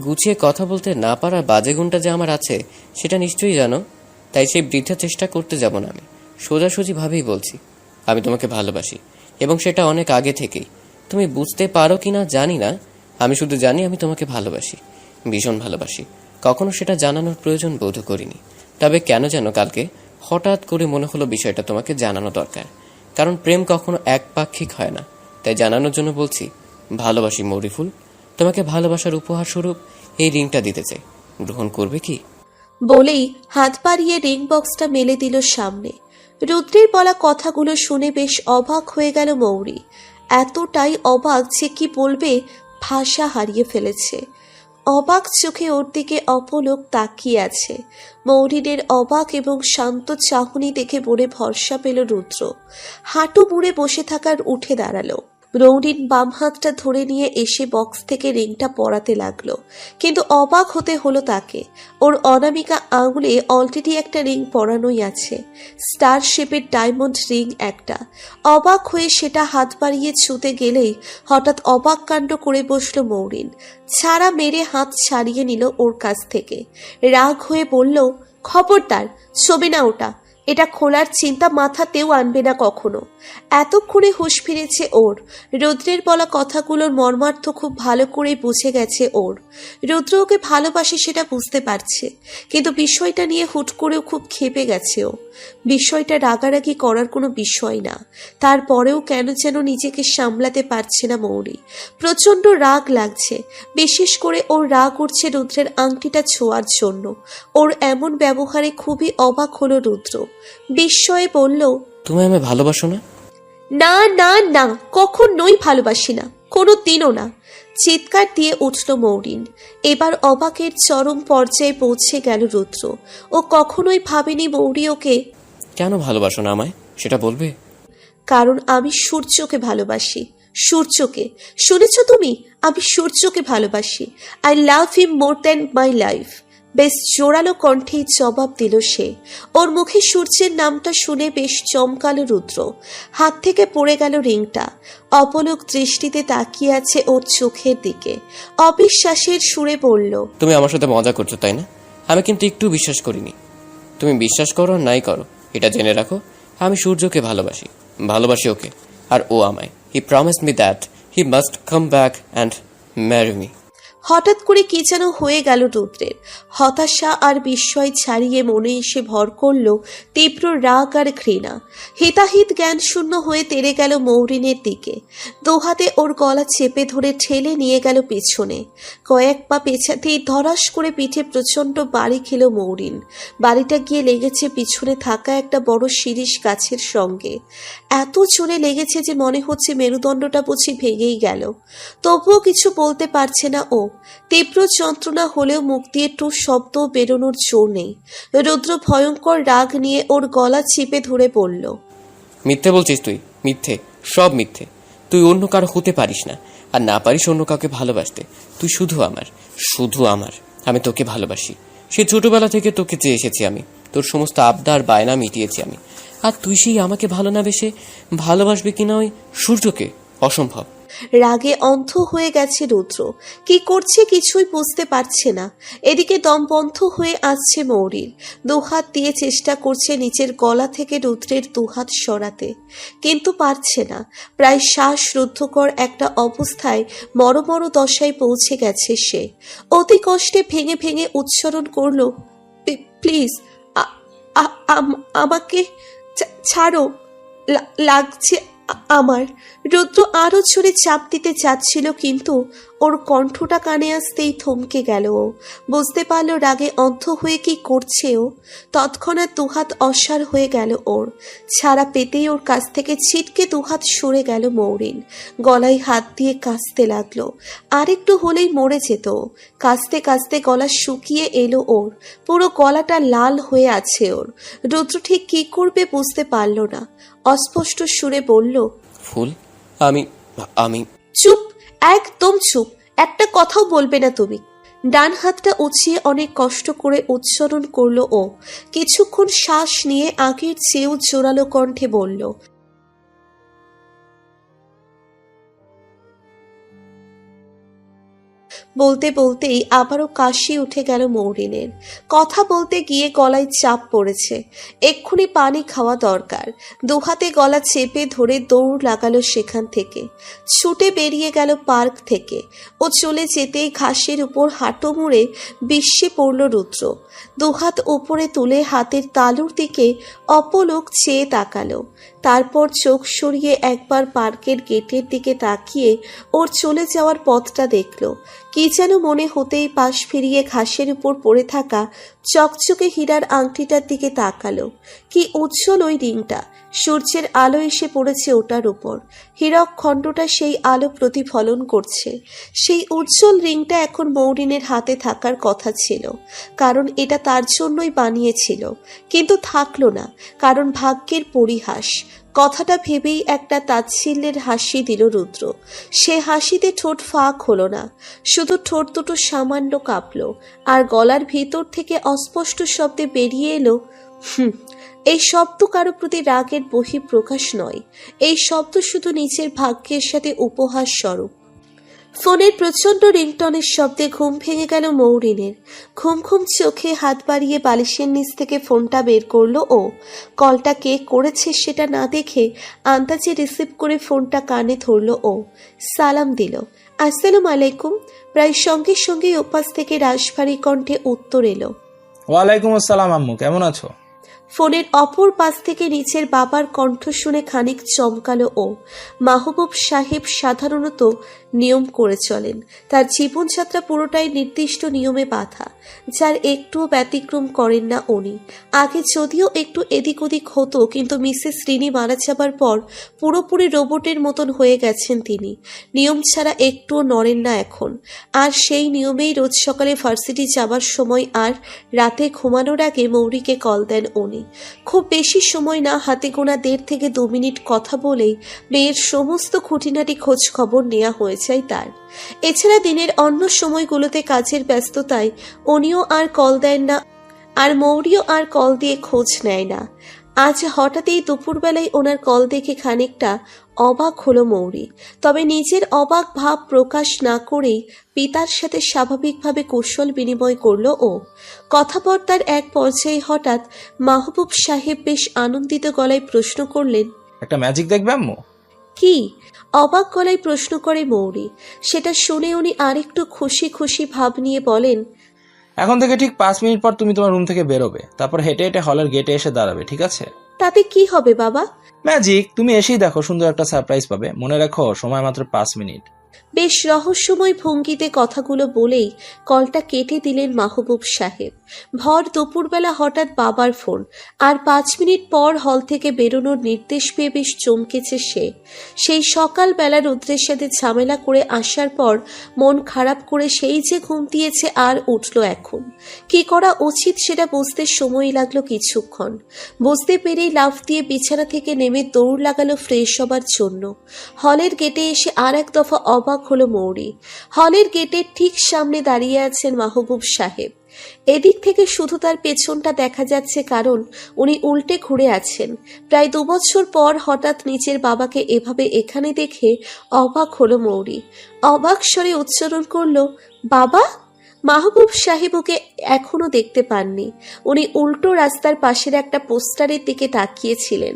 গুছিয়ে কথা বলতে না পারার বাজে গুণটা যে আমার আছে সেটা নিশ্চয়ই জানো। তাই সেই বৃথা চেষ্টা করতে যাব না। আমি সোজাসুজিভাবেই বলছি, আমি তোমাকে ভালোবাসি, এবং সেটা অনেক আগে থেকেই। তুমি বুঝতে পারো কিনা জানি না, আমি শুধু জানি আমি তোমাকে ভালোবাসি, ভীষণ ভালোবাসি। কখনো সেটা জানানোর প্রয়োজন বোধ করিনি। তবে কেন যেন কালকে হঠাৎ করে মনে হলো বিষয়টা তোমাকে জানানো দরকার। কারণ প্রেম কখনো একপাক্ষিক হয় না। তাই জানানোর জন্য বলছি, ভালোবাসি মরিফুল। তোমাকে ভালোবাসার উপহার স্বরূপ এই রিংটা দিতে চাই, গ্রহণ করবে কি? বলেই হাত বাড়িয়ে রিং বক্সটা মেলে দিল সামনে। রুদ্রের বলা কথাগুলো শুনে বেশ অবাক হয়ে গেল মৌরি। এতটাই অবাক যে কি বলবে ভাষা হারিয়ে ফেলেছে। অবাক চোখে ওর দিকে অপলক তাকিয়ে আছে। মৌরিনের অবাক এবং শান্ত চাহনি দেখে বলে ভরসা পেল রুদ্র। হাঁটু মুড়ে বসে থাকার উঠে দাঁড়ালো। মৌরিন বাম হাতটা ধরে নিয়ে এসে বক্স থেকে রিংটা পরাতে লাগলো। কিন্তু অবাক হতে হলো তাকে। ওর অনামিকা আঙুলে অলরেডি একটা রিং পরানোই আছে, স্টার শেপের ডায়মন্ড রিং একটা। অবাক হয়ে সেটা হাত বাড়িয়ে ছুঁতে গেলেই হঠাৎ অবাক কাণ্ড করে বসলো মৌরিন। ছাড়া মেরে হাত ছাড়িয়ে নিল ওর কাছ থেকে। রাগ হয়ে বলল, খবরদার, ছবি না ওটা। এটা খোলার চিন্তা মাথাতেও আনবে না কখনো। এতক্ষণে হুঁশ ফিরেছে ওর। রুদ্রের বলা কথাগুলোর মর্মার্থ খুব ভালো করে বুঝে গেছে ওর। রুদ্র ওকে ভালোবাসে সেটা বুঝতে পারছে, কিন্তু বিষয়টা নিয়ে হুট করেও খুব ক্ষেপে গেছে ও। বিষয়টা রাগারাগি করার কোনো বিষয় না। তারপরেও কেন যেন নিজেকে সামলাতে পারছে না মৌরি। প্রচণ্ড রাগ লাগছে। বিশেষ করে ওর রাগ উঠছে রুদ্রের আংটিটা ছোঁয়ার জন্য। ওর এমন ব্যবহারে খুবই অবাক হলো রুদ্র। বিস্ময়ে বলল, তুমি আমায় ভালোবাসো না? না না না, কখনোই ভালোবাসি না, কোনো দিনও না। চিৎকার দিয়ে উঠল মৌরিন। এবার অবাকের চরম পর্যায়ে পৌঁছে গেল রুদ্র। ও কখনোই ভাবেনি মৌরি ওকে। কেন ভালোবাসো না আমায়, সেটা বলবে? কারণ আমি সূর্যকে ভালোবাসি। সূর্যকে। শুনেছ তুমি? আমি সূর্যকে ভালোবাসি। I love him more than my life. বেশ জোরালো কণ্ঠেই জবাব দিল সে। ওর মুখে সূর্যের নামটা শুনে বেশ চমকালো রুদ্র। হাত থেকে পড়ে গেল রিংটা। অপলক দৃষ্টিতে তাকিয়ে আছে ওর চোখের দিকে। অবিশ্বাসের সুরে বলল, তুমি আমার সাথে মজা করছো তাই না? আমি কিন্তু একটু বিশ্বাস করিনি। তুমি বিশ্বাস করো আর নাই করো, এটা জেনে রাখো, আমি সূর্যকে ভালোবাসি, ভালোবাসি ওকে, আর ও আমায়। He promised me that he must come back and marry me. হঠাৎ করে কি যেন হয়ে গেল রুদ্রের। হতাশা আর বিস্ময় ছাড়িয়ে মনে এসে ভর করল তীব্র রাগ আর ঘৃণা। হিতাহিত জ্ঞান শূন্য হয়ে তেড়ে গেল মৌরিনের দিকে। দুহাতে ওর গলা চেপে ধরে ঠেলে নিয়ে গেল পেছনে। কয়েক পা পেছাতেই ধরাস করে পিঠে প্রচণ্ড বাড়ি খেল মৌরিন। বাড়িটা গিয়ে লেগেছে পিছনে থাকা একটা বড় শিরীষ গাছের সঙ্গে। এত জোরে লেগেছে যে মনে হচ্ছে মেরুদণ্ডটা বুঝি ভেঙেই গেল। তবুও কিছু বলতে পারছে না ও। তীব্র যন্ত্রণা হলেও মুখ দিয়ে টু শব্দ বেরোনোর জোর নেই। রুদ্র ভয়ঙ্কর রাগ নিয়ে ওর গলা চিপে ধরে বলল, মিথ্যে বলছিস তুই, মিথ্যে, সব মিথ্যে। তুই অন্য কারো হতে পারিস না, আর না পারিস অন্য কাউকে ভালোবাসতে। তুই শুধু আমার, শুধু আমার। আমি তোকে ভালোবাসি। সে ছোটবেলা থেকে তোকে চেয়ে এসেছি আমি, তোর সমস্ত আবদার বায়না মিটিয়েছি আমি। আর তুই সেই আমাকে ভালো না বেসে ভালোবাসবে কিনা ওই সূর্যকে? অসম্ভব। রাগে অন্ধ হয়ে গেছে রুদ্র। কি করছে কিছুই বুঝতে পারছে না। এদিকে দম বন্ধ হয়ে আসছে মৌরির। দুহাত দিয়ে চেষ্টা করছে নিচের গলা থেকে রুদ্রের দুহাত সরাতে, কিন্তু পারছে না। প্রায় শ্বাসরুদ্ধকর একটা অবস্থায় মরমর দশায় পৌঁছে গেছে সে। অতি কষ্টে ভেঙে ভেঙে উচ্চারণ করল, প্লিজ আমাকে ছাড়ো, লাগছে আমার। রুদ্র আরো জোরে চাপ দিতে চাচ্ছিল, কিন্তু ওর কণ্ঠটা কানে আসতেই থমকে গেল ও। বুঝতে পারল রাগে অন্ধ হয়ে কি করছে ও। তৎক্ষণাৎ দুহাত অসাড় হয়ে গেল ওর। ছাড়া পেতেই ওর কাছ থেকে ছিটকে দুহাত সরে গেল মৌরিন। গলায় হাত দিয়ে কাশতে লাগলো। আরেকটু হলেই মরে যেত। কাশতে কাশতে গলা শুকিয়ে এলো ওর। পুরো গলাটা লাল হয়ে আছে ওর। রুদ্র ঠিক কি করবে বুঝতে পারল না। অস্পষ্ট সুরে বলল, ফুল, আমি আমি চুপ, একদম চুপ, একটা কথাও বলবে না তুমি। ডান হাতটা উঁচিয়ে অনেক কষ্ট করে উচ্চারণ করলো ও। কিছুক্ষণ শ্বাস নিয়ে আগের চেয়েও জোরালো কণ্ঠে বলল, বলতে বলতেই আবারও কাশি উঠে গেল মৌরিনের। কথা বলতে গিয়ে গলায় চাপ পড়েছে, এক্ষুনি পানি খাওয়া দরকার। দুহাতে গলা চেপে ধরে দৌড় লাগালো সেখান থেকে, ছুটে বেরিয়ে গেল পার্ক থেকে। ও চলে যেতেই ঘাসের উপর হাঁটু মুড়ে বিশ্বে পড়ল রুদ্র। দুহাত উপরে তুলে হাতের তালুর দিকে অপলক চেয়ে তাকালো, তারপর চোখ সরিয়ে একবার পার্কের গেটের দিকে তাকিয়ে ওর চলে যাওয়ার পথটা দেখল। কি যেন মনে হতেই পাশ ফিরিয়ে ঘাসের উপর পড়ে থাকা চকচকে হীরার আংটিটার দিকে তাকালো। কি উজ্জ্বল ওই রিংটা, সূর্যের আলো এসে পড়েছে ওটার উপর, হীরক খণ্ডটা সেই আলো প্রতিফলন করছে। সেই উজ্জ্বল রিংটা এখন মৌরিনের হাতে থাকার কথা ছিল, কারণ এটা তার জন্যই বানিয়েছিল, কিন্তু থাকলো না, কারণ ভাগ্যের পরিহাস। কথাটা ভেবেই একটা তাচ্ছিল্যের হাসি দিল রুদ্র। সে হাসিতে ঠোঁট ফাঁক হলো না, শুধু ঠোঁট দুটো সামান্য কাঁপলো, আর গলার ভিতর থেকে অস্পষ্ট শব্দে বেরিয়ে এলো, হুম। এই শব্দ কারো প্রতি রাগের বহিঃপ্রকাশ নয়, এই শব্দ শুধু নিজের ভাগ্যের সাথে উপহাস স্বরূপ। ফোনের প্রচন্ড রিংটনের শব্দে ঘুম ভেঙে গেল মৌরিনের। ঘুম ঘুম চোখে হাত বাড়িয়ে বালিশের নিচ থেকে ফোনটা বের করলো ও। কলটা কে করেছে সেটা না দেখে আন্দাজে রিসিভ করে ফোনটা কানে ধরল ও। সালাম দিল, আসসালামু আলাইকুম। প্রায় সঙ্গে সঙ্গে ওপাশ থেকে রাশভারী কণ্ঠে উত্তর এলো, ওয়ালাইকুম আসসালাম আম্মু, কেমন আছো? ফোনের অপর পাশ থেকে নিচের বাবার কণ্ঠ শুনে খানিক চমকালো ও। মাহবুব সাহেব সাধারণত নিয়ম করে চলেন, তার জীবনযাত্রা পুরোটাই নির্দিষ্ট নিয়মে বাঁধা, যার একটুও ব্যতিক্রম করেন না উনি। আগে যদিও একটু এদিক ওদিক হতো, কিন্তু মিসেস রিনি মারা যাবার পর পুরোপুরি রোবটের মতন হয়ে গেছেন তিনি। নিয়ম ছাড়া একটুও নড়েন না এখন। আর সেই নিয়মেই রোজ সকালে ভার্সিটি যাবার সময় আর রাতে ঘুমানোর আগে মৌরিকে কল দেন উনি। খুব বেশি সময় না, হাতে গোনা 1.5 থেকে 2 মিনিট কথা বলেই মেয়ের সমস্ত খুঁটিনাটি খোঁজ খবর নেওয়া হয়ে যায় তার। এছাড়া দিনের অন্য সময়গুলোতে কাজের ব্যস্ততায় উনিও আর কল দেন না, আর মৌরিও আর কল দিয়ে খোঁজ নেয় না। আজ হঠাৎই দুপুরবেলায় ওনার কল দেখে খানিকটা অবাক হলো মৌরি, তবে নিজের অবাক ভাব প্রকাশ না করেই পিতার সাথে স্বাভাবিকভাবে কুশল বিনিময় করল ও। কথাবার্তার এক পর্যায়ে হঠাৎ মাহবুব সাহেব বেশ আনন্দিত গলায় প্রশ্ন করলেন, একটা ম্যাজিক দেখবে আম্মু? কি? অবাক গলায় প্রশ্ন করে মৌরি। সেটা শুনে উনি আরেকটু খুশি খুশি ভাব নিয়ে বলেন, এখন থেকে ঠিক 5 মিনিট পর তুমি তোমার রুম থেকে বেরোবে, তারপর হেঁটে হেঁটে হলের গেটে এসে দাঁড়াবে, ঠিক আছে? তাতে কি হবে বাবা? ম্যাজিক, তুমি এসেই দেখো, সুন্দর একটা সারপ্রাইজ পাবে। মনে রাখো, সময় মাত্র 5 মিনিট। বেশ রহস্যময় ভঙ্গিতে কথাগুলো বলেই কলটা কেটে দিলেন মাহবুব সাহেব। ভর দুপুরবেলা হঠাৎ বাবার ফোন, আর 5 মিনিট পর হল থেকে বেরোনোর নির্দেশ পেয়ে বেশ চমকেছে সে। সেই সকালবেলা রুদ্রের সাথে ঝামেলা করে আসার পর মন খারাপ করে সেই যে ঘুম দিয়েছে আর উঠল এখন। কি করা উচিত সেটা বুঝতে সময় লাগলো কিছুক্ষণ। বুঝতে পেরেই লাফ দিয়ে বিছানা থেকে নেমে দৌড় লাগালো ফ্রেশ হবার জন্য। হলের গেটে এসে আর এক দফা অবাক হলো মৌরি। হলের গেটের ঠিক সামনে দাঁড়িয়ে আছেন মাহবুব সাহেব। এদিক থেকে শুধু তার পেছনটা দেখা যাচ্ছে, কারণ উনি উল্টে ঘুরে আছেন। প্রায় 2 বছর পর হঠাৎ নিজের বাবাকে এভাবে এখানে দেখে অবাক হলো মৌরি। অবাক স্বরে উচ্চারণ করলো, বাবা? মাহবুব সাহেব ওকে এখনো দেখতে পাননি। উনি উল্টো রাস্তার পাশের একটা পোস্টারের দিকে তাকিয়েছিলেন।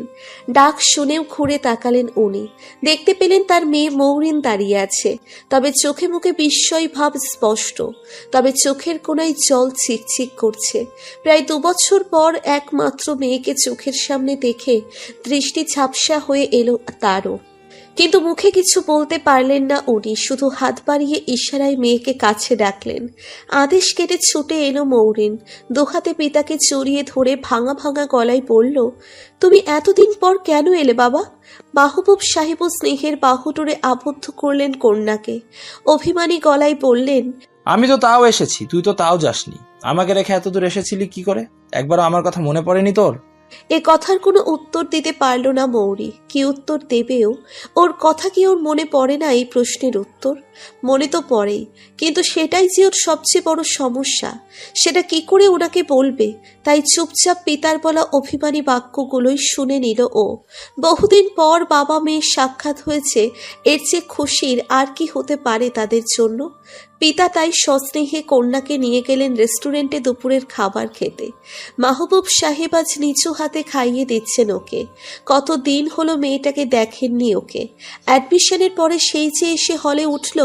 ডাক শুনেও ঘুরে তাকালেন উনি। দেখতে পেলেন তার মেয়ে মৌরিন দাঁড়িয়ে আছে, তবে চোখে মুখে বিস্ময় ভাব স্পষ্ট, তবে চোখের কোনায় জল ছিকছিক করছে। প্রায় 2 বছর পর একমাত্র মেয়েকে চোখের সামনে দেখে দৃষ্টি ঝাপসা হয়ে এলো তারও, কিন্তু মুখে কিছু বলতে পারলেন না উনি। শুধু হাত বাড়িয়ে ইশারায় মেয়েকে কাছে ডাকলেন। আদেশ কেটে ছুটে এলো মৌরিন, দুহাতে পিতাকে জড়িয়ে ধরে ভাঙা ভাঙা গলায় বলল, তুমি এতদিন পর কেন এলে বাবা? মাহবুব সাহেব স্নেহের বাহুডোরে আবদ্ধ করলেন কন্যাকে, অভিমানী গলায় বললেন, আমি তো তাও এসেছি, তুই তো তাও যাসনি। আমাকে রেখে এত দূর এসেছিলি কি করে? একবারও আমার কথা মনে পড়েনি তোর? এ কথার কোনো উত্তর দিতে পারল না মৌরি। কি উত্তর দেবেও? ওর কথা কি ওর মনে পড়ে না? এই প্রশ্নের উত্তর মনে তো পড়েই, কিন্তু সেটাই যে ওর সবচেয়ে বড় সমস্যা। সেটা কি করে ওনাকে বলবে? তাই চুপচাপ পিতার বলা অভিমানী বাক্যগুলোই শুনে নিল ও। বহুদিন পর বাবা মেয়ের সাক্ষাৎ হয়েছে, এর চেয়ে খুশির আর কি হতে পারে তাদের জন্য? পিতা তাই সস্নেহে কন্যাকে নিয়ে গেলেন রেস্টুরেন্টে দুপুরের খাবার খেতে। মাহবুব সাহেব আজ নিচু হাতে খাইয়ে দিচ্ছেন ওকে। কত দিন হলো মেয়েটাকে দেখেননি ওকে। অ্যাডমিশনের পরে সেই যে এসে হলে উঠল,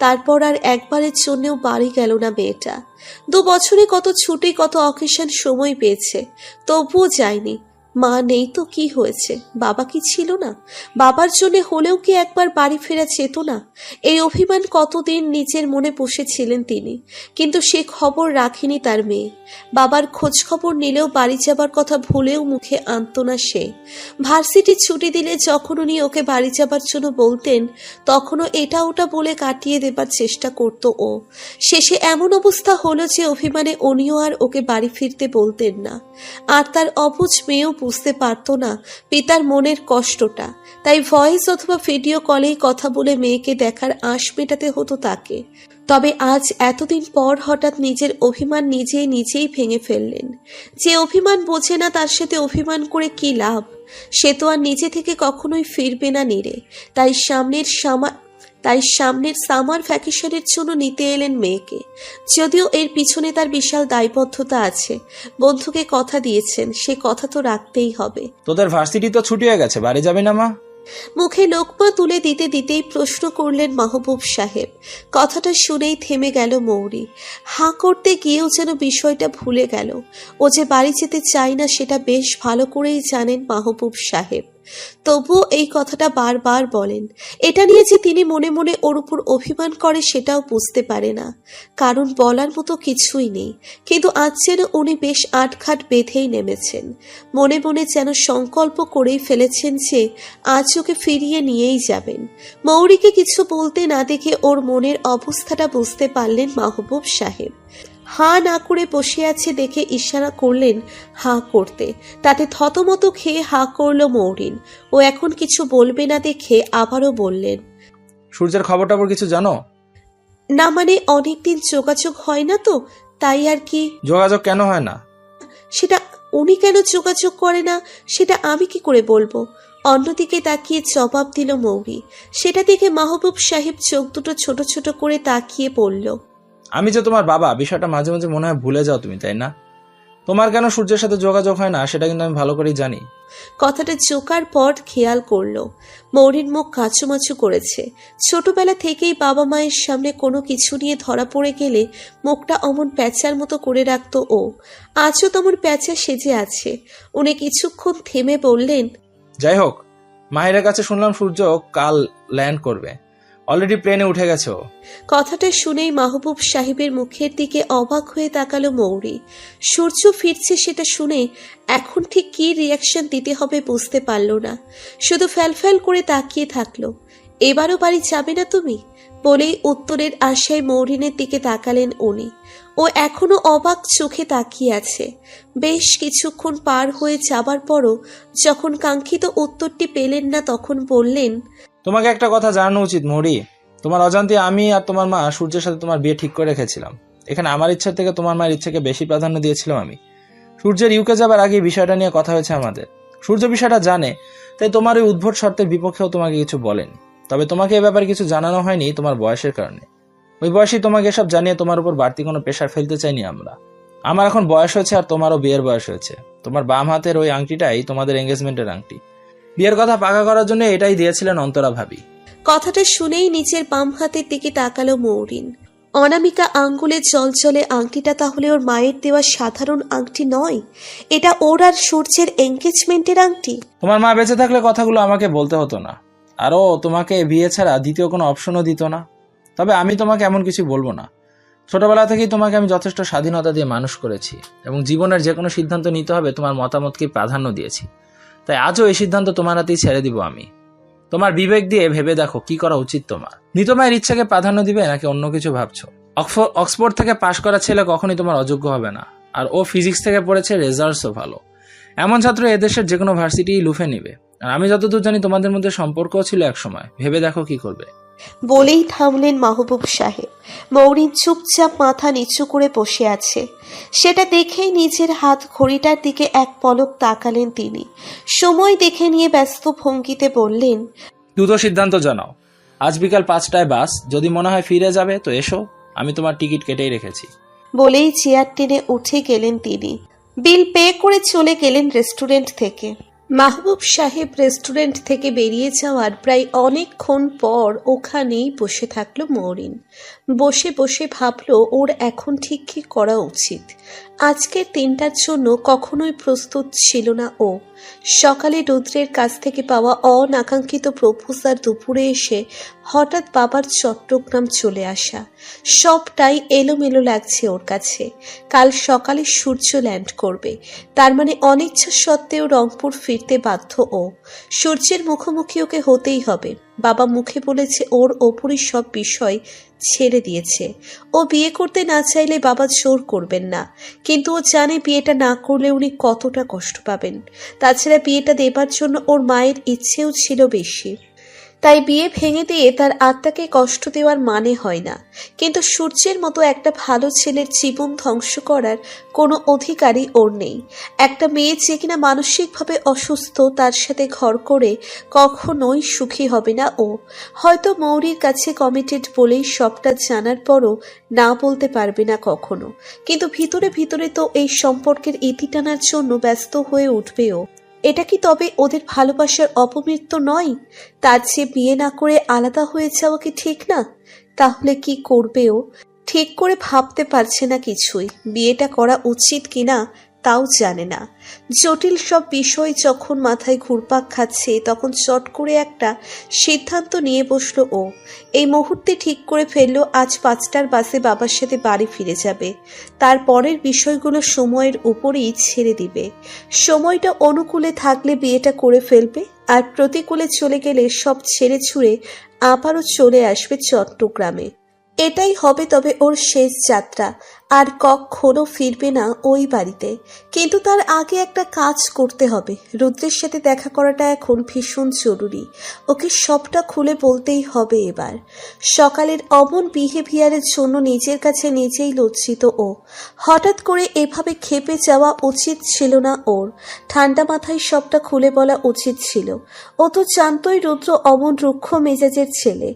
তারপর আর একবারের জন্যও বাড়ি গেল না মেয়েটা। 2 বছরে কত ছুটি, কত অকেশন সময় পেয়েছে, তবুও যায়নি। মা নেই তো কি হয়েছে, বাবা কি ছিল না? বাবার জন্য হলেও কি একবার বাড়ি ফেরা যেত না? এই অভিমান কতদিন নিজের মনে পুষেছিলেন তিনি, কিন্তু সে খবর রাখেনি তার মেয়ে। বাবার খোঁজ খবর নিলেও বাড়ি যাবার কথা ভুলেও মুখে আনত না সে। ভার্সিটি ছুটি দিলে যখন উনি ওকে বাড়ি যাবার জন্য বলতেন, তখনও এটা ওটা বলে কাটিয়ে দেবার চেষ্টা করত ও। শেষে এমন অবস্থা হলো যে অভিমানে উনিও আর ওকে বাড়ি ফিরতে বলতেন না। আর তার অবুঝ মেয়েও বুঝতে পারতো না পিতার মনের কষ্টটা, তাই ভয়েস অথবা ভিডিও কলেই কথা বলে মেয়েকে দেখার আশ মেটাতে হতো তাকে। তবে আজ এতদিন পর হঠাৎ নিজের অভিমান নিজেই ভেঙে ফেললেন। যে অভিমান বোঝে না তার সাথে অভিমান করে কি লাভ? সে তো আর নিজে থেকে কখনোই ফিরবে না নিরে। তাই সামনের সামার ভ্যাকেশনের জন্য নিতে এলেন মেয়েকে। যদিও এর পিছনে তার বিশাল দায়বদ্ধতা আছে। বন্ধুকে কথা দিয়েছেন, সে কথা তো রাখতেই হবে। তোদের ভার্সিটি তো ছুটি হয়ে গেছে, বাড়ি যাবি না মা? মুখে লোকমা তুলে দিতেই প্রশ্ন করলেন মাহবুব সাহেব। কথাটা শুনেই থেমে গেল মৌরি। হাঁ করতে গিয়েও যেন বিষয়টা ভুলে গেল। ও যে বাড়ি যেতে চায় না সেটা বেশ ভালো করেই জানেন মাহবুব সাহেব, তবুও এই কথাটা বারবার বলেন। এটা নিয়ে যে তিনি মনে মনে ওর উপর অভিমান করে সেটাও বুঝতে পারে না, কারণ বলার মতো কিছুই নেই। কিন্তু আজ যেন উনি বেশ আটঘাট বেঁধেই নেমেছেন। মনে মনে যেন সংকল্প করেই ফেলেছেন যে আজ ওকে ফিরিয়ে নিয়েই যাবেন। মৌরিকে কিছু বলতে না দেখে ওর মনের অবস্থাটা বুঝতে পারলেন মাহবুব সাহেব। হাঁ না করে বসে আছে দেখে ইশারা করলেন হাঁ করতে। তাতে থতমত খেয়ে হাঁ করল মৌরিন। ও এখন কিছু বলবে না দেখে আবারও বললেন, সূর্যের খবর টবর কিছু জানো? না মানে অনেকদিন যোগাযোগ হয় না তো, তাই আর কি। যোগাযোগ কেন হয় না? সেটা উনি কেন যোগাযোগ করে না সেটা আমি কি করে বলবো? অন্যদিকে তাকিয়ে জবাব দিল মৌরি। সেটা দেখে মাহবুব সাহেব চোখ দুটো ছোট ছোট করে তাকিয়ে পড়ল। আমি যে তোমার বাবা, বিষয়টা মাঝে মাঝে মনে হয় ভুলে যাও তুমি, তাই না? তোমার কেন সূর্যের সাথে যোগাযোগ হয় না সেটা কিন্তু আমি ভালো করেই জানি। কথাটা চোকার পর খেয়াল করলো। মৌরির মুখ কাচুমাচু করেছে। ছোটবেলা থেকেই বাবা মায়ের সামনে কোনো কিছু নিয়ে ধরা পড়ে গেলে মুখটা অমন প্যাঁচার মতো করে রাখতো ও। আজও তেমন প্যাঁচা সেজে আছে। উনি কিছুক্ষণ থেমে বললেন, যাই হোক, মাহিরের কাছে শুনলাম সূর্য কাল ল্যান্ড করবে, অলরেডি প্লেনে উঠে গেছে ও। কথাটা শুনেই মাহবুব সাহেবের মুখের দিকে অবাক হয়ে তাকালো মৌরি। সূর্য ফিরছে সেটা শুনে এখন ঠিক কি রিয়াকশন দিতে হবে বুঝতে পারল না। শুধু ফ্যালফ্যাল করে তাকিয়ে থাকলো। এবারও বাড়ি যাবে না তুমি? বলেই উত্তরের আশায় মৌরিনের দিকে তাকালেন উনি। ও এখনো অবাক চোখে তাকিয়ে আছে। বেশ কিছুক্ষণ পার হয়ে যাবার পরও যখন কাঙ্ক্ষিত উত্তরটি পেলেন না তখন বললেন, তোমাকে একটা কথা জানানো উচিত মৌরি। তোমার অজান্তে আমি আর তোমার মা সূর্যের সাথে তোমার বিয়ে ঠিক করে রেখেছিলাম। এখানে আমার ইচ্ছার থেকে তোমার মায়ের ইচ্ছাকে বেশি প্রাধান্য দিয়েছিলাম আমি। সূর্যের ইউকে যাবার আগে বিষয়টা নিয়ে কথা হয়েছে আমাদের। সূর্য বিষয়টা জানে, তাই তোমার ওই উদ্ভট শর্তের বিপক্ষেও তোমাকে কিছু বলেনি। তবে তোমাকে এ ব্যাপারে কিছু জানানো হয়নি তোমার বয়সের কারণে। ওই বয়সেই তোমাকে এসব জানিয়ে তোমার উপর বাড়তি কোনো প্রেশার ফেলতে চাইনি আমরা। আমার এখন বয়স হয়েছে আর তোমারও বিয়ের বয়স হয়েছে। তোমার বাম হাতের ওই আংটিটাই তোমাদের এঙ্গেজমেন্টের আংটি। বিয়ের কথা পাকা করার জন্য এটাই দিয়েছিলেন অন্তরা ভাবি। কথাটা শুনেই নিচের বাম হাতের দিকে তাকালো মৌরিন। অনামিকা আঙ্গুলে চলচলে আংটিটা তাহলে ওর মায়ের দেওয়া সাধারণ আংটি নয়, এটা ওর আর সূর্যের এঙ্গেজমেন্টের আংটি। তোমার মা বেঁচে থাকলে কথাগুলো আমাকে বলতে হতো না, আরও তোমাকে বিয়ে ছাড়া দ্বিতীয় কোনো অপশনও দিত না। তবে আমি তোমাকে এমন কিছু বলবো না। ছোটবেলা থেকেই তোমাকে আমি যথেষ্ট স্বাধীনতা দিয়ে মানুষ করেছি এবং জীবনের যে কোনো সিদ্ধান্ত নিতে হবে তোমার মতামতকে প্রাধান্য দিয়েছি। তাই আজও এই সিদ্ধান্ত তোমার হাতেই ছেড়ে দিব আমি। তোমার বিবেক দিয়ে ভেবে দেখো কি করা উচিত তোমার। নিত মায়ের ইচ্ছাকে প্রাধান্য দিবে নাকি অন্য কিছু ভাবছো? অক্সফোর্ড থেকে পাশ করা ছেলে কখনই তোমার অযোগ্য হবে না, আর ও ফিজিক্স থেকে পড়েছে, রেজাল্টসও ভালো। এমন ছাত্র এদেশের যে কোনো ভার্সিটি লুফে নিবে। আর আমি যতদূর জানি তোমাদের মধ্যে সম্পর্কও ছিল এক সময়। ভেবে দেখো কি করবে। বলেই থামলেন মাহবুব সাহেব। মৌরিন চুপচাপ মাথা নিচু করে বসে আছে। সেটা দেখেই নিজের হাত ঘড়িটার দিকে এক পলক তাকালেন তিনি। সময় দেখে নিয়ে ব্যস্ত ভঙ্গিতে বললেন, দ্রুত সিদ্ধান্ত জানাও। আজ বিকাল 5টায় বাস, যদি মনে হয় ফিরে যাবে তো এসো, আমি তোমার টিকিট কেটেই রেখেছি। বলেই চেয়ার টেনে উঠে গেলেন তিনি। বিল পে করে চলে গেলেন রেস্টুরেন্ট থেকে। মাহবুব সাহেব রেস্টুরেন্ট থেকে বেরিয়ে যাওয়ার প্রায় অনেকক্ষণ পর ওখানেই বসে থাকলো মৌরিন। বসে বসে ভাবলো ওর এখন ঠিক কি করা উচিত। আজকের দিনটার জন্য কখনোই প্রস্তুত ছিল না ও। সকালে রুদ্রের কাছ থেকে পাওয়া অনাকাঙ্ক্ষিত প্রপোজাল দুপুরে এসে হঠাৎ বাবার চট্টগ্রাম চলে আসা, সবটাই এলোমেলো লাগছে ওর কাছে। কাল সকালে সূর্য ল্যান্ড করবে, তার মানে অনিচ্ছা সত্ত্বেও রংপুর ফিরতে বাধ্য ও। সূর্যের মুখোমুখি ওকে হতেই হবে। বাবা মুখে বলেছে ওর ওপরই সব বিষয় ছেড়ে দিয়েছে। ও বিয়ে করতে না চাইলে বাবা জোর করবেন না, কিন্তু ও জানে বিয়েটা না করলে উনি কতটা কষ্ট পাবেন। তাছাড়া বিয়েটা দেবার জন্য ওর মায়ের ইচ্ছেও ছিল বেশি। তাই বিয়ে ভেঙে দিয়ে তার আত্মাকে কষ্ট দেওয়ার মানে হয় না। কিন্তু সূর্যের মতো একটা ভালো ছেলের জীবন ধ্বংস করার কোনো অধিকারই ওর নেই। একটা মেয়ে যে কিনা মানসিকভাবে অসুস্থ, তার সাথে ঘর করে কখনোই সুখী হবে না ও। হয়তো মৌরির কাছে কমিটেড বলেই সবটা জানার পরও না বলতে পারবে না কখনো, কিন্তু ভিতরে ভিতরে তো এই সম্পর্কের ইতি টানার জন্য ব্যস্ত হয়ে উঠবেও। এটা কি তবে ওদের ভালোবাসার অপমৃত্যু নয়? তার চেয়ে বিয়ে না করে আলাদা হয়ে যাওয়া কি ঠিক না? তাহলে কি করবে ও? ঠিক করে ভাবতে পারছে না কিছুই। বিয়েটা করা উচিত কিনা তাও জানে না। জটিল সব বিষয় যখন মাথায় ঘুরপাক খাচ্ছে, তখন চট করে একটা সিদ্ধান্ত নিয়ে বসলো ও। এই মুহূর্তে ঠিক করে ফেললো আজ 5টার বাসে বাবার সাথে বাড়ি ফিরে যাবে। তারপরের বিষয়গুলো সময়ের উপরেই ছেড়ে দিবে। সময়টা অনুকূলে থাকলে বিয়েটা করে ফেলবে, আর প্রতিকূলে চলে গেলে সব ছেড়ে ছুড়ে আবারও চলে আসবে চট্টগ্রামে। এটাই হবে তবে ওর শেষ যাত্রা, আর কখনো ফিরবে না ওই বাড়িতে। কিন্তু তার আগে একটা কাজ করতে হবে। রুদ্রের সাথে দেখা করাটা এখন ভীষণ জরুরি। ওকে সবটা খুলে বলতেই হবে এবার। সকালের অমন বিহেভিয়ারের জন্য নিজের কাছে নিজেই লজ্জিত ও। হঠাৎ করে এভাবে ক্ষেপে যাওয়া উচিত ছিল না ওর। ঠান্ডা মাথায় সবটা খুলে বলা উচিত ছিল। ও তো জানতই রুদ্র অমন রুক্ষ মেজাজের ছেলে,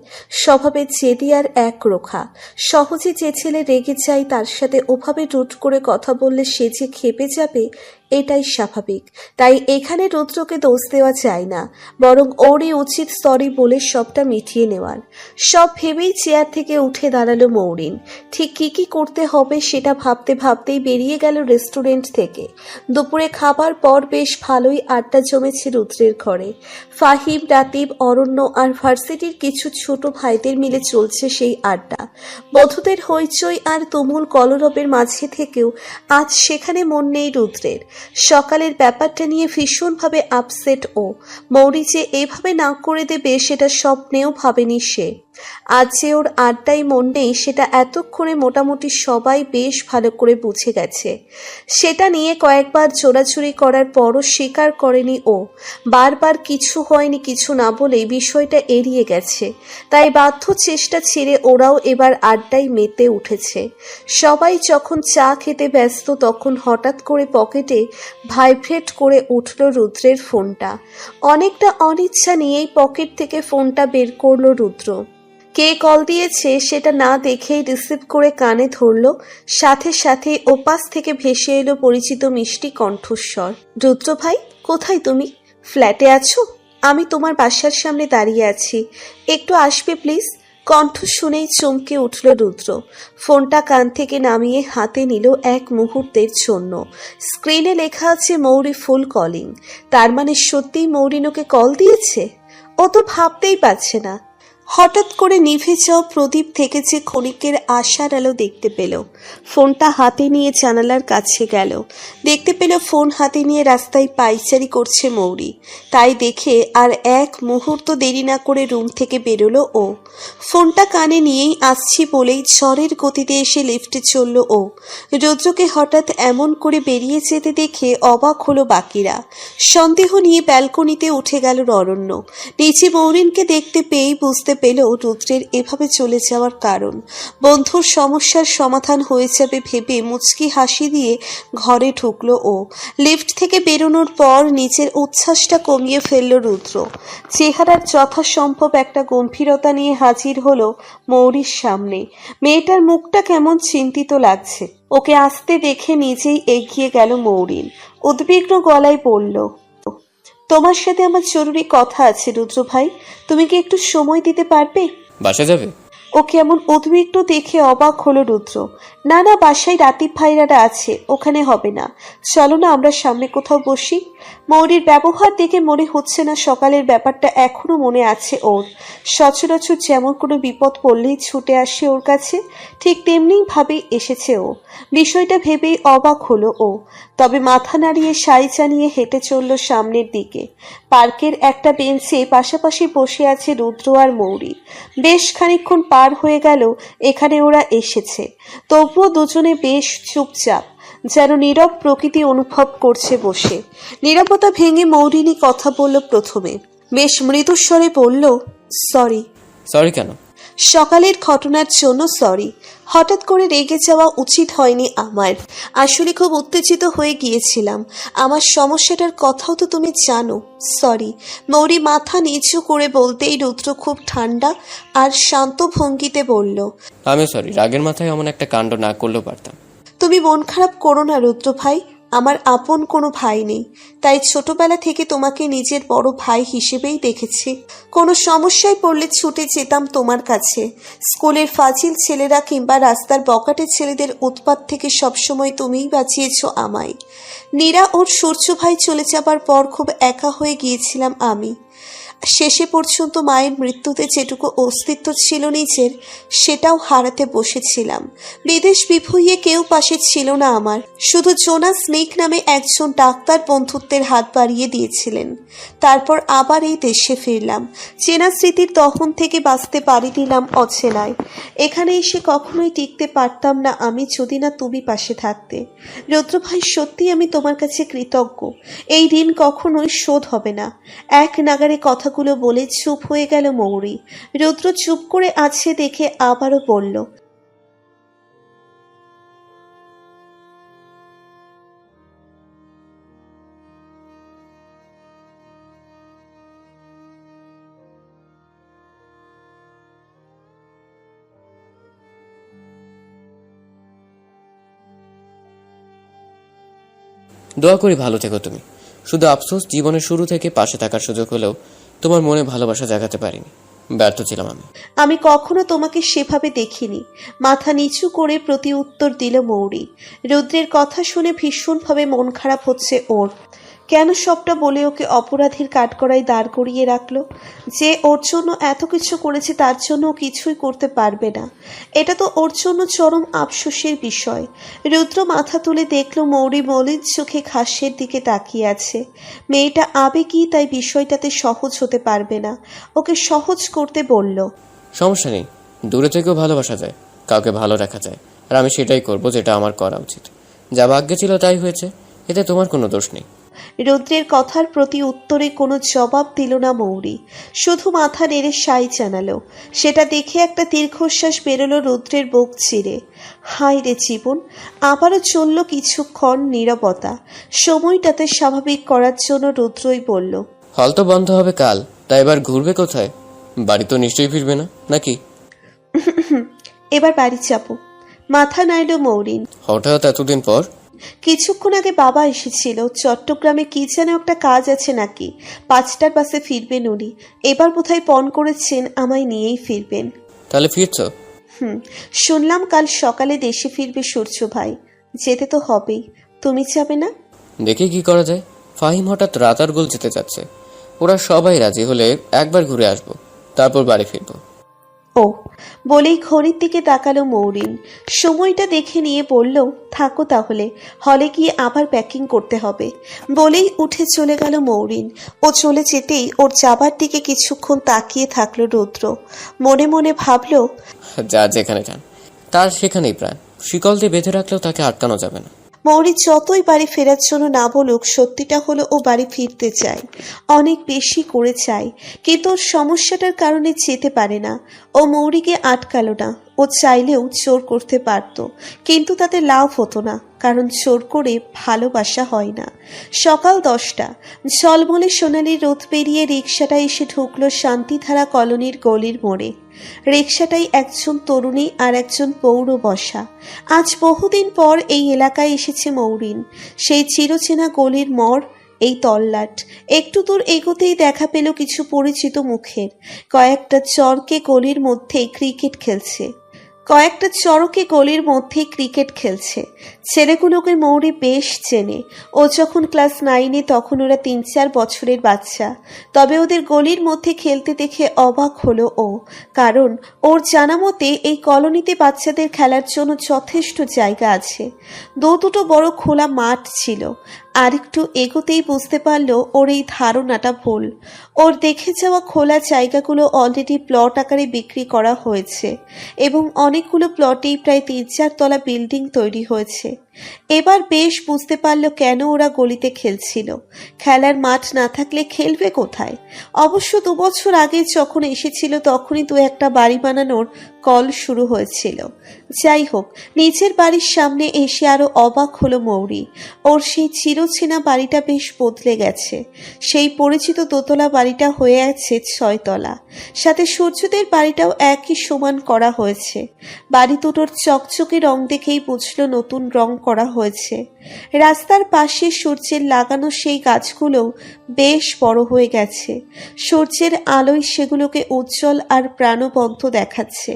স্বভাবে জেদি আর একরোখা। সহজে যে ছেলে রেগে যায় তার সাথে ওভাবে রুট করে কথা বললে সে যে ক্ষেপে যাবে, এটাই স্বাভাবিক। তাই এখানে রুদ্রকে দোষ দেওয়া যায় না, বরং ওরই উচিত সরি বলে সবটা মিটিয়ে নেওয়ার। সব ভেবেই চেয়ার থেকে উঠে দাঁড়ালো মৌরিন। ঠিক কি করতে হবে সেটা ভাবতে ভাবতেই বেরিয়ে গেল রেস্টুরেন্ট থেকে। দুপুরে খাবার পর বেশ ভালোই আড্ডা জমেছে রুদ্রের ঘরে। ফাহিম, রাতিব, অরণ্য আর ভার্সিটির কিছু ছোট ভাইদের মিলে চলছে সেই আড্ডা। বধূদের হইচই আর তুমুল কলরবের মাঝে থেকেও আজ সেখানে মন নেই রুদ্রের। সকালের ব্যাপারটা নিয়ে ভীষণভাবে আপসেট ও। মৌরি যে এভাবে না করে দেবে সেটা স্বপ্নেও ভাবেনি সে। আজ যে ওর আড্ডায় মন নেই সেটা এতক্ষণে মোটামুটি সবাই বেশ ভালো করে বুঝে গেছে। সেটা নিয়ে কয়েকবার জোরাজুরি করার পরও স্বীকার করেনি ও। বারবার কিছু হয়নি কিছু না বলেই বিষয়টা এড়িয়ে গেছে। তাই বাধ্য চেষ্টা ছেড়ে ওরাও এবার আড্ডায় মেতে উঠেছে। সবাই যখন চা খেতে ব্যস্ত তখন হঠাৎ করে পকেটে ভাইব্রেট করে উঠল রুদ্রের ফোনটা। অনেকটা অনিচ্ছা নিয়েই পকেট থেকে ফোনটা বের করলো রুদ্র। কে কল দিয়েছে সেটা না দেখেই রিসিভ করে কানে ধরল। সাথে সাথে ওপাশ থেকে ভেসে এলো পরিচিত মিষ্টি কণ্ঠস্বর। রুদ্র ভাই, কোথায় তুমি? ফ্ল্যাটে আছো? আমি তোমার বাসার সামনে দাঁড়িয়ে আছি, একটু আসবে প্লিজ? কণ্ঠ শুনেই চমকে উঠল রুদ্র। ফোনটা কান থেকে নামিয়ে হাতে নিল এক মুহূর্তের জন্য। স্ক্রিনে লেখা আছে মৌরি ফুল কলিং। তার মানে সত্যিই মৌরিনোকে কল দিয়েছে? ও তো ভাবতেই পারছে না। হঠাৎ করে নিভে যাওয়া প্রদীপ থেকে যে ক্ষণিকের আশার আলো দেখতে পেল। ফোনটা হাতে নিয়ে জানালার কাছে গেল। দেখতে পেল ফোন হাতে নিয়ে রাস্তায় পায়চারি করছে মৌরি। তাই দেখে আর এক মুহূর্ত দেরি না করে রুম থেকে বেরোলো ও। ফোনটা কানে নিয়েই আসছি বলেই ঝড়ের গতিতে এসে লিফটে চলল ও। রুদ্রকে হঠাৎ এমন করে বেরিয়ে যেতে দেখে অবাক হলো বাকিরা। সন্দেহ নিয়ে ব্যালকনিতে উঠে গেল অরণ্য। নিচে মৌরিনকে দেখতে পেয়েই বুঝতে বুঝতে পেল রুদ্রের এভাবে চলে যাওয়ার কারণ। বন্ধুর সমস্যার সমাধান হয়ে যাবে ভেবে মুচকি হাসি দিয়ে ঘরে ঢুকলো ও। লিফট থেকে বেরোনোর পর নিজের উচ্ছ্বাসটা কমিয়ে ফেলল রুদ্র। চেহারার যথাসম্ভব একটা গম্ভীরতা নিয়ে হাজির হলো মৌরির সামনে। মেয়েটার মুখটা কেমন চিন্তিত লাগছে। ওকে আসতে দেখে নিজেই এগিয়ে গেল মৌরিন। উদ্বিগ্ন গলায় বলল, তোমার সাথে আমার জরুরি কথা আছে রুদ্র ভাই, তুমি কি একটু সময় দিতে পারবে? বাসা যাবে? ও কেমন উদ্বিগ্ন দেখে অবাক হলো রুদ্র। না না, বাসায় রাতিব ভাইরারা আছে, ওখানে হবে না, চলো না আমরা সামনে কোথাও বসি। মৌরির ব্যবহার দেখে মনে হচ্ছে না সকালের ব্যাপারটা এখনো মনে আছে ওর। সচরাচর যেমন কোনো বিপদ পড়লেই ছুটে আসে ওর কাছে, ঠিক তেমনি ভাবেই এসেছে ও। বিষয়টা ভেবেই অবাক হলো ও। তবে মাথা নাড়িয়ে সাই জানিয়ে হেঁটে চলল সামনের দিকে। পার্কের একটা বেঞ্চে পাশাপাশি বসে আছে রুদ্র আর মৌরি। বেশ খানিকক্ষণ পার হয়ে গেল এখানে ওরা এসেছে, তবুও দুজনে বেশ চুপচাপ, যেন নীরব প্রকৃতি অনুভব করছে বসে। নীরবতা ভেঙে মৌরিনী কথা বলল প্রথমে। বেশ মৃদুস্বরে বলল, সরি। সরি কেন? সকালের ঘটনার জন্য সরি। হঠাৎ করে রেগে যাওয়া উচিত হয়নি আমার। আসলে খুব উত্তেজিত হয়ে গিয়েছিলাম। আমার সমস্যাটার কথাও তো তুমি জানো। সরি। মৌরি মাথা নিচু করে বলতেই রুদ্র খুব ঠান্ডা আর শান্ত ভঙ্গিতে বলল, আমিও সরি, রাগের মাথায় এমন একটা কাণ্ড না করলেও পারতাম। তুমি মন খারাপ করো না রুদ্র ভাই, আমার আপন কোনো ভাই নেই, তাই ছোটবেলা থেকে তোমাকে নিজের বড় ভাই হিসেবেই দেখেছি। কোনো সমস্যায় পড়লে ছুটে যেতাম তোমার কাছে। স্কুলের ফাজিল ছেলেরা কিংবা রাস্তার বকাটে ছেলেদের উৎপাত থেকে সবসময় তুমিই বাঁচিয়েছ আমায়। নীরা ওর সূর্য ভাই চলে যাবার পর খুব একা হয়ে গিয়েছিলাম আমি। শেষে পর্যন্ত মায়ের মৃত্যুতে যেটুকু অস্তিত্ব ছিল নিজের, সেটাও হারাতে বসেছিলাম। বিদেশ বিভুঁইয়ে কেউ পাশে ছিল না আমার, শুধু জোনাস মেক নামে একজন ডাক্তার বন্ধুত্বের হাত বাড়িয়ে দিয়েছিলেন। তারপর আবার এই দেশে ফিরলাম। চেনা স্মৃতির দহন থেকে বাঁচতে পারি দিলাম অচেনায়। এখানে এসে কখনোই টিকতে পারতাম না আমি, যদি না তুমি পাশে থাকতে। রুদ্র ভাই, সত্যি আমি তোমার কাছে কৃতজ্ঞ। এই ঋণ কখনোই শোধ হবে না। এক নাগারে কথাগুলো বলে চুপ হয়ে গেল মৌরি। রুদ্র চুপ করে আছে দেখে আবারও বলল, দোয়া করি ভালো থেকো তুমি। শুধু আফসোস, জীবনের শুরু থেকে পাশে থাকার সুযোগ হলেও তোমার মনে ভালোবাসা জাগাতে পারিনি। ব্যর্থ ছিলাম আমি। আমি কখনো তোমাকে সেভাবে দেখিনি। মাথা নিচু করে প্রতি উত্তর দিল মৌরি। রুদ্রের কথা শুনে ভীষণভাবে মন খারাপ হচ্ছে ওর। কেন সবটা বলে ওকে অপরাধীর কাঠগড়ায় দাঁড় করিয়ে রাখলো? যে ওর জন্য এত কিছু করেছে তার জন্য ও কিছুই করতে পারবে না, এটা তো ওর জন্য চরম আফসোসের বিষয়। রুদ্র মাথা তুলে দেখল মৌরি মলিন চোখে ঘাসের দিকে তাকিয়ে আছে। মেয়েটা আবেগী, তাই বিষয়টাতে সহজ হতে পারবে না। ওকে সহজ করতে বলল, সমস্যা নেই, দূরে থেকেও ভালোবাসা যায়, কাউকে ভালো রাখা যায়। আর আমি সেটাই করব যেটা আমার করা উচিত। যা ভাগ্যে ছিল তাই হয়েছে, এতে তোমার কোনো দোষ নেই। রুদ্রের কথার প্রতি উত্তরে কোনো জবাব দিল না মৌরি, শুধু মাথা নেড়ে সাই জানালো। সেটা দেখে একটা দীর্ঘশ্বাস বেরোলো রুদ্রের বুক চিরে। হায় রে জীবন! আবারও চলল কিছুক্ষণ নীরবতা। সময়টাতে স্বাভাবিক করার জন্য রুদ্রই বলল, হল তো বন্ধ হবে কাল, তাই এবার ঘুরবে কোথায়? বাড়ি তো নিশ্চয়ই ফিরবে না নাকি? এবার বাড়ি যাব। মাথা নাড়ল মৌরিন। হঠাৎ এতদিন পর? কিছুক্ষণ আগে বাবা এসেছিল, চট্টগ্রামে কি যেন একটা কাজ আছে নাকি, 5টার বাসে ফিরবেন উনি। এবার বোধহয় পণ করেছেন আমায় নিয়েই ফিরবেন। তাহলে ফিরছো? শুনলাম কাল সকালে দেশে ফিরবে সূর্য ভাই। যেতে তো হবেই, তুমি যাবে না? দেখি কি করা যায়। ফাহিম হঠাৎ রাতারগুল যেতে চাচ্ছে। ওরা সবাই রাজি হলে একবার ঘুরে আসবো, তারপর বাড়ি ফিরবো। ও বলেই ঘড়ির দিকে তাকালো মৌরিন। সময়টা দেখে নিয়ে বলল, থাকো তাহলে, হলে গিয়ে আবার প্যাকিং করতে হবে। বলেই উঠে চলে গেল মৌরিন। ও চলে যেতেই ওর যাবার দিকে কিছুক্ষণ তাকিয়ে থাকলো রুদ্র। মনে মনে ভাবল, যা যেখানে যান, তার সেখানেই প্রাণ। শিকল দিয়ে বেঁধে রাখলেও তাকে আটকানো যাবে না। মৌরি যতই বাড়ি ফেরার জন্য না বলুক, সত্যিটা হলো ও বাড়ি ফিরতে চায়, অনেক বেশি করে চায়, কিন্তু ওর সমস্যাটার কারণে যেতে পারে না। ও মৌরিকে আটকালো না, ও চাইলেও জোর করতে পারত, কিন্তু তাতে লাভ হতো না, কারণ জোর করে ভালোবাসা হয় না। সকাল 10টা, ঝলমলে সোনালি রোদ পেরিয়ে রিকশাটা এসে ঢুকলো শান্তিধারা কলোনির গলির মোড়ে। রিকশাটাই একজন তরুণী আর একজন পৌর বসা। আজ বহুদিন পর এই এলাকায় এসেছে মৌরিন। সেই চিরচেনা গলির মোড়, এই তল্লাট। একটু দূর এগোতেই দেখা পেল কিছু পরিচিত মুখের। কয়েকটা চরকে গলির মধ্যেই ক্রিকেট খেলছে। ছেলেগুলোকে মৌরি বেশ চেনে। ও যখন ক্লাস 9-এ তখন ওরা 3-4 বছরের বাচ্চা। তবে ওদের গলির মধ্যে খেলতে দেখে অবাক হলো ও, কারণ ওর জানা মতে এই কলোনিতে বাচ্চাদের খেলার জন্য যথেষ্ট জায়গা আছে। দুটো বড় খোলা মাঠ ছিল। আরেকটু এগোতেই বুঝতে পারলো ওর এই ধারণাটা ভুল। ওর দেখে যাওয়া খোলা জায়গাগুলো অলরেডি প্লট আকারে বিক্রি করা হয়েছে এবং অনেকগুলো প্লটেই প্রায় 3-4 তলা বিল্ডিং তৈরি হয়েছে। এবার বেশ বুঝতে পারলো কেন ওরা গলিতে খেলছিল। খেলার মাঠ না থাকলে খেলবে কোথায়? অবশ্য 2 বছর আগে যখন এসেছিল তখনই 2-1টা বাড়ি বানানোর কল শুরু হয়েছিল। যাই হোক, নিজের বাড়ির সামনে এসে আরো অবাক হলো মৌরি। ওর সেই চিরচেনা বাড়িটা বেশ বদলে গেছে। সেই পরিচিত দোতলা বাড়িটা হয়ে আছে 6 তলা। সাথে সূর্যদের বাড়িটাও একই সমান করা হয়েছে। বাড়ি দুটোর চকচকে রং দেখেই বুঝলো নতুন রং করা হয়েছে। রাস্তার পাশে সূর্যের লাগানো সেই গাছগুলোও বেশ বড় হয়ে গেছে। সূর্যের আলোয় সেগুলোকে উজ্জ্বল আর প্রাণবন্ত দেখাচ্ছে।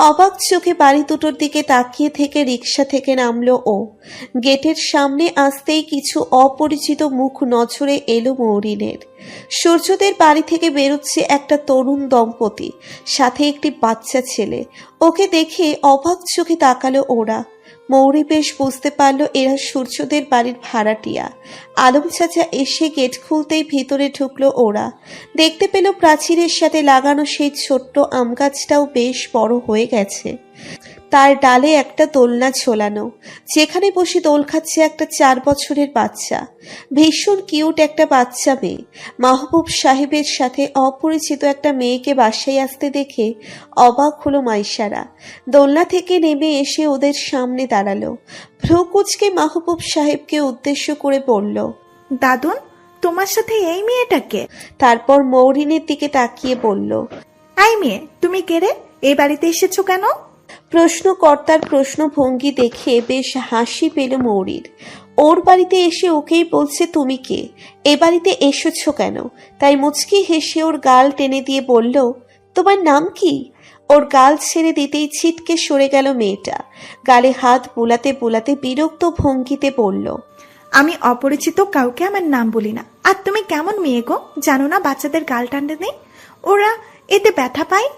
অবাক চোখে বাড়ি দুটোর দিকে তাকিয়ে থেকে রিকশা থেকে নামলো ও। গেটের সামনে আসতেই কিছু অপরিচিত মুখ নজরে এলো মৌরিনের। সূর্যদের বাড়ি থেকে বেরোচ্ছে একটা তরুণ দম্পতি, সাথে একটি বাচ্চা ছেলে। ওকে দেখে অবাক চোখে তাকালো ওরা। মৌরি বেশ বুঝতে পারলো এরা সূর্যদের বাড়ির ভাড়াটিয়া। আলম চাচা এসে গেট খুলতেই ভিতরে ঢুকলো ওরা। দেখতে পেল প্রাচীরের সাথে লাগানো সেই ছোট্ট আম গাছটাও বেশ বড় হয়ে গেছে। তার ডালে একটা দোলনা ঝোলানো, যেখানে বসে দোল খাচ্ছে একটা 4 বছরের বাচ্চা। ভীষণ কিউট একটা বাচ্চা মেয়ে। মাহবুব সাহেবের সাথে অপরিচিত একটা মেয়েকে বাসায় আসতে দেখে অবাক হলো মাইশারা। দোলনা থেকে নেমে এসে ওদের সামনে দাঁড়ালো। ভ্রু কুঁচকে মাহবুব সাহেবকে উদ্দেশ্য করে বলল, দাদুন, তোমার সাথে এই মেয়েটাকে? তারপর মৌরিনের দিকে তাকিয়ে বলল, এই মেয়ে, তুমি কে রে? এই বাড়িতে এসেছো কেন? প্রশ্নকর্তার প্রশ্ন ভঙ্গি দেখে বেশ হাসি পেল মৌরির। ওর বাড়িতে এসে ওকেই বলছে তুমি কে, এ বাড়িতে এসেছো কেন? তাই মুচকি হেসে ওর গাল টেনে দিয়ে বলল, তোমার নাম কি? ওর গাল ছেড়ে দিতেই ছিটকে সরে গেল মেয়েটা। গালে হাত বুলাতে বুলাতে বিরক্ত ভঙ্গিতে বলল, আমি অপরিচিত কাউকে আমার নাম বলি না। আর তুমি কেমন মেয়ে গো? জানো না বাচ্চাদের গাল টানতে নেই, ওরা এতে ব্যথা পায়।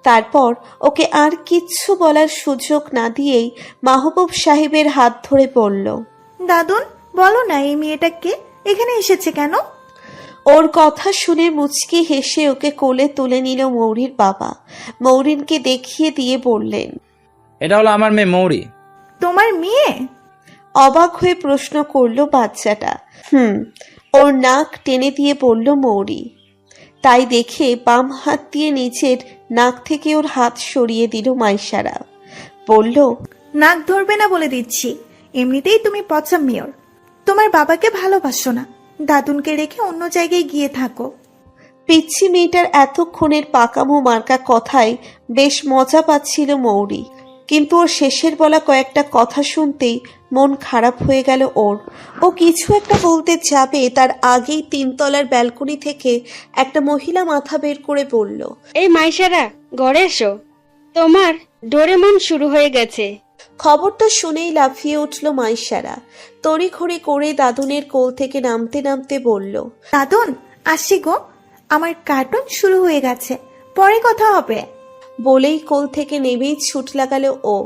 তারপর ওকে আর কিচ্ছু বলার সুযোগ না দিয়েই মাহবুব সাহেবের হাত ধরে বলল, দাদুন, বলো না এই মেয়েটা কে, এখানে এসেছে কেন? ওর কথা শুনে মুচকি হেসে ওকে কোলে তুলে নিল মৌরির বাবা। মৌরিনকে দেখিয়ে দিয়ে বললেন, এটা হলো আমার মেয়ে মৌরি। তোমার মেয়ে? অবাক হয়ে প্রশ্ন করলো বাচ্চাটা। ওর নাক টেনে দিয়ে বলল মৌরি। তাই দেখে বাম হাত দিয়ে নিচের নাক থেকে ওর হাত সরিয়ে দিল মাইশারা। বলল, নাক ধরবে না বলে দিচ্ছি, এমনিতেই তুমি পচা মেয়র। তোমার বাবাকে ভালোবাসো না, দাদুনকে রেখে অন্য জায়গায় গিয়ে থাকো। পিচ্ছি মেয়েটার এতক্ষণের পাকামো মার্কা কথায় বেশ মজা পাচ্ছিল মৌরি, কিন্তু ওর শেষের বলা কয়েকটা কথা শুনতেই মন খারাপ হয়ে গেল ওর। ও কিছু একটা বলতে যাবে তার আগেই 3 তলার ব্যালকনি থেকে একটা মহিলা মাথা বের করে বলল, এই মাইশারা, ঘরে এসো, তোমার ডোরেমন শুরু হয়ে গেছে। খবরটা শুনেই লাফিয়ে উঠল মাইশারা। তড়িঘড়ি করে দাদুনের কোল থেকে নামতে নামতে বলল, দাদুন, আসি গো, আমার কার্টুন শুরু হয়ে গেছে, পরে কথা হবে। বলেই কোল থেকে নেমেই ছুট লাগালো ও।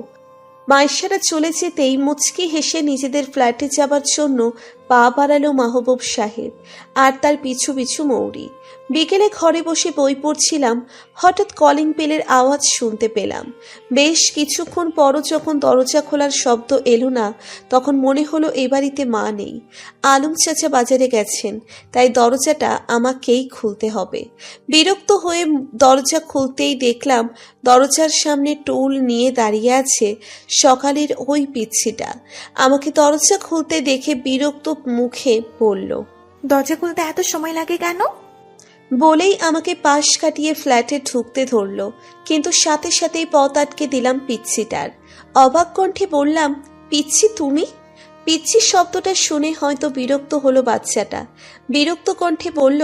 মাইশারা চলে যেতেই মুচকি হেসে নিজেদের ফ্ল্যাটে যাবার জন্য পা বাড়ালো মাহবুব সাহেব, আর তার পিছু পিছু মৌরি। বিকেলে ঘরে বসে বই পড়ছিলাম, হঠাৎ কলিং বেলের আওয়াজ শুনতে পেলাম। বেশ কিছুক্ষণ পরও যখন দরজা খোলার শব্দ এলো না, তখন মনে হলো এ বাড়িতে মা নেই। আলম চাচা বাজারে গেছেন, তাই দরজাটা আমাকেই খুলতে হবে। বিরক্ত হয়ে দরজা খুলতেই দেখলাম দরজার সামনে টুল নিয়ে দাঁড়িয়ে আছে সকালের ওই পিচ্ছিটা। আমাকে দরজা খুলতে দেখে বিরক্ত মুখে বলল, দরজা খুলতে এত সময় লাগে কেন? বলেই আমাকে পাশ কাটিয়ে ফ্ল্যাটে ঢুকতে ধরল, কিন্তু সাথে সাথেই পথ আটকে দিলাম পিচ্ছিটার। অবাক কণ্ঠে বললাম, পিচ্ছি তুমি? পিচ্ছি শব্দটা শুনে হয়তো বিরক্ত হলো বাচ্চাটা। বিরক্ত কণ্ঠে বলল,